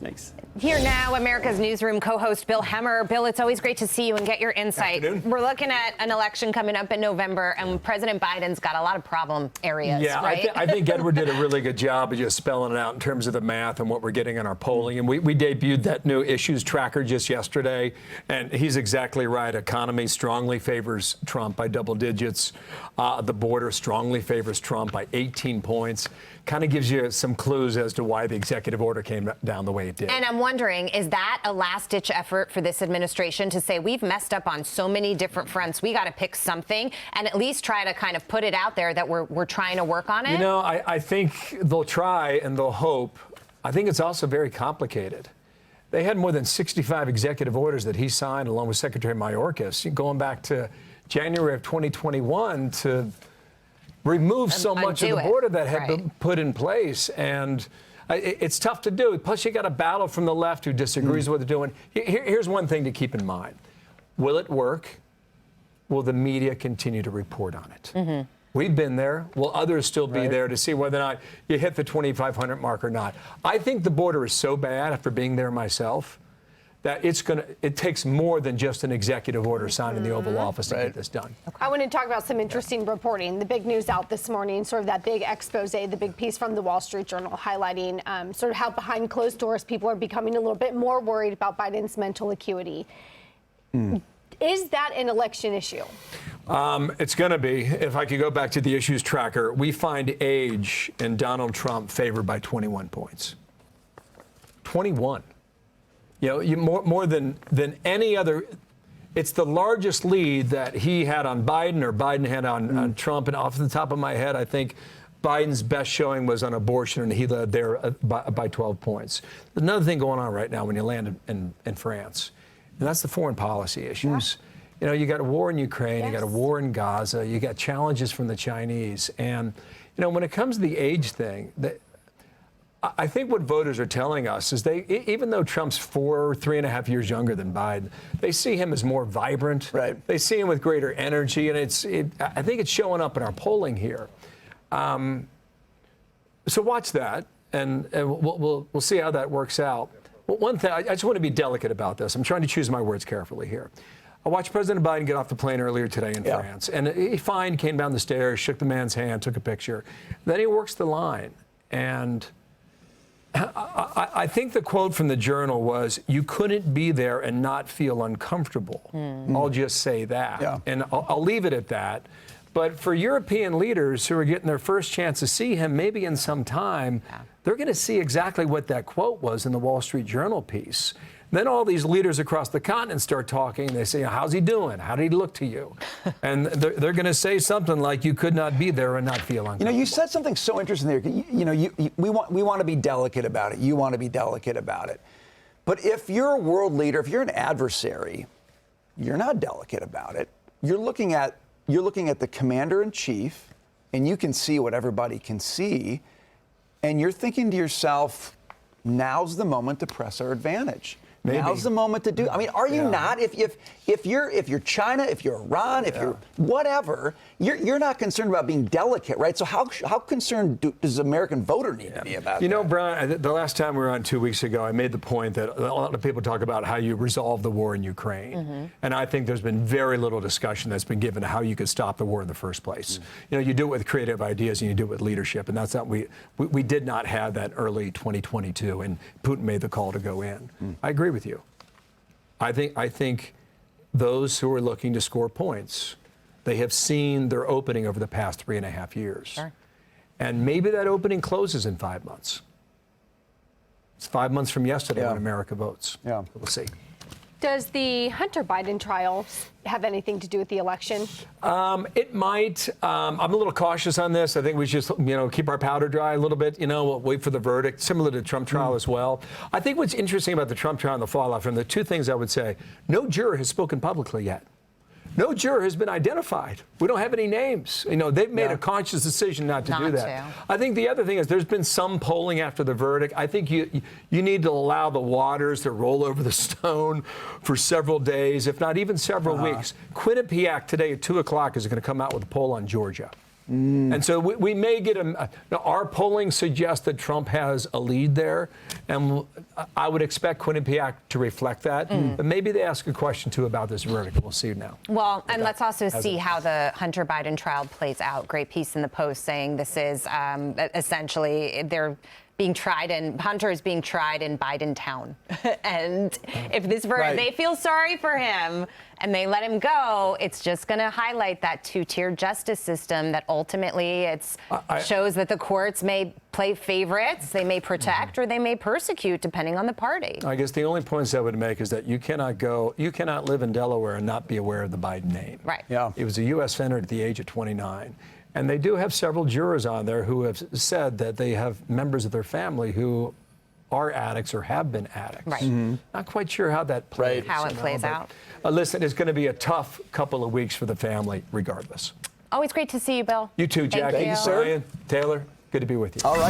Thanks. Here now, America's Newsroom co-host Bill Hemmer. Bill, it's always great to see you and get your insight. Afternoon. We're looking at an election coming up in November, and President Biden's got a lot of problem areas, Yeah, right? I think Edward did a really good job of just spelling it out in terms of the math and what we're getting in our polling. And we debuted that new issues tracker just yesterday, and he's exactly right. Economy strongly favors Trump by double digits. The border strongly favors Trump by 18 points. Kind of gives you some clues as to why the executive order came down the way it did. And I'm wondering, is that a last-ditch effort for this administration to say, we've messed up on so many different fronts, we got to pick something and at least try to kind of put it out there that we're trying to work on it? You know, I think they'll try and they'll hope. I think it's also very complicated. They had more than 65 executive orders that he signed along with Secretary Mayorkas going back to January of 2021 to remove so much of the border that had been put in place. And it's tough to do. Plus, you got a battle from the left who disagrees with what they're doing. Here's one thing to keep in mind. Will it work? Will the media continue to report on it? We've been there. Will others still be there to see whether or not you hit the 2,500 mark or not? I think the border is so bad, after being there myself, that it takes more than just an executive order signed in the Oval Office to get this done. I want to talk about some interesting reporting. The big news out this morning, sort of that big expose, the big piece from the Wall Street Journal highlighting sort of how behind closed doors people are becoming a little bit more worried about Biden's mental acuity. Is that an election issue? It's going to be. If I could go back to the issues tracker, we find age and Donald Trump favored by 21 points. 21. You know, more than any other. It's the largest lead that he had on Biden or Biden had on Trump. And off the top of my head, I think Biden's best showing was on abortion, and he led there by 12 points. There's another thing going on right now when you land in France, and that's the foreign policy issues. You know, you got a war in Ukraine, you got a war in Gaza, you got challenges from the Chinese. And, you know, when it comes to the age thing, I think what voters are telling us is even though Trump's 3.5 years younger than Biden, they see him as more vibrant. They see him with greater energy, and I think it's showing up in our polling here. So watch that, and we'll see how that works out. But one thing, I just want to be delicate about this. I'm trying to choose my words carefully here. I watched President Biden get off the plane earlier today in France, and he came down the stairs, shook the man's hand, took a picture. Then he works the line, and I think the quote from the Journal was, "You couldn't be there and not feel uncomfortable." I'll just say that, and I'll leave it at that. But for European leaders who are getting their first chance to see him, maybe in some time, they're going to see exactly what that quote was in the Wall Street Journal piece. Then all these leaders across the continent start talking. They say, how's he doing? How did he look to you? And they're going to say something like, you could not be there and not feel uncomfortable. You know, you said something so interesting there. We want to be delicate about it. You want to be delicate about it. But if you're a world leader, if you're an adversary, you're not delicate about it. You're looking at the commander in chief, and you can see what everybody can see. And you're thinking to yourself, now's the moment to press our advantage. Maybe. Now's the moment to do. I mean, are you not? If you're China, if you're Iran, if you're whatever, you're not concerned about being delicate, right? So how concerned does the American voter need to be about that? You know, Brian, the last time we were on 2 weeks ago, I made the point that a lot of people talk about how you resolve the war in Ukraine, and I think there's been very little discussion that's been given to how you could stop the war in the first place. You know, you do it with creative ideas and you do it with leadership, and that's not we did not have that early 2022, and Putin made the call to go in. I agree with you. I think those who are looking to score points, they have seen their opening over the past 3.5 years. And maybe that opening closes in 5 months. It's 5 months from yesterday when America votes. We'll see. Does the Hunter Biden trial have anything to do with the election? It might. I'm a little cautious on this. I think we should, keep our powder dry a little bit. We'll wait for the verdict, similar to the Trump trial as well. I think what's interesting about the Trump trial and the fallout from the two things I would say: no juror has spoken publicly yet. No juror has been identified. We don't have any names. They've made a conscious decision not to do that. I think the other thing is there's been some polling after the verdict. I think you need to allow the waters to roll over the stone for several days, if not even several weeks. Quinnipiac today at 2 o'clock is going to come out with a poll on Georgia. And so we may get our polling suggests that Trump has a lead there, and I would expect Quinnipiac to reflect that. But maybe they ask a question too about this verdict. We'll see now. Well, and let's also see how the Hunter Biden trial plays out. Great piece in the Post saying this is essentially they're being tried, and Hunter is being tried in Biden town. And if this verdict, they feel sorry for him and they let him go, it's just going to highlight that two-tier justice system that ultimately shows that the courts may play favorites, they may protect or they may persecute depending on the party. I guess the only points I would make is that you cannot live in Delaware and not be aware of the Biden name. Right. Yeah. He was a U.S. senator at the age of 29. And they do have several jurors on there who have said that they have members of their family who are addicts or have been addicts. Right. Not quite sure how that plays. How it plays out. Listen, it's going to be a tough couple of weeks for the family, regardless. Always great to see you, Bill. You too, Jack. Thank you, sir. Brian, Taylor, good to be with you. All right.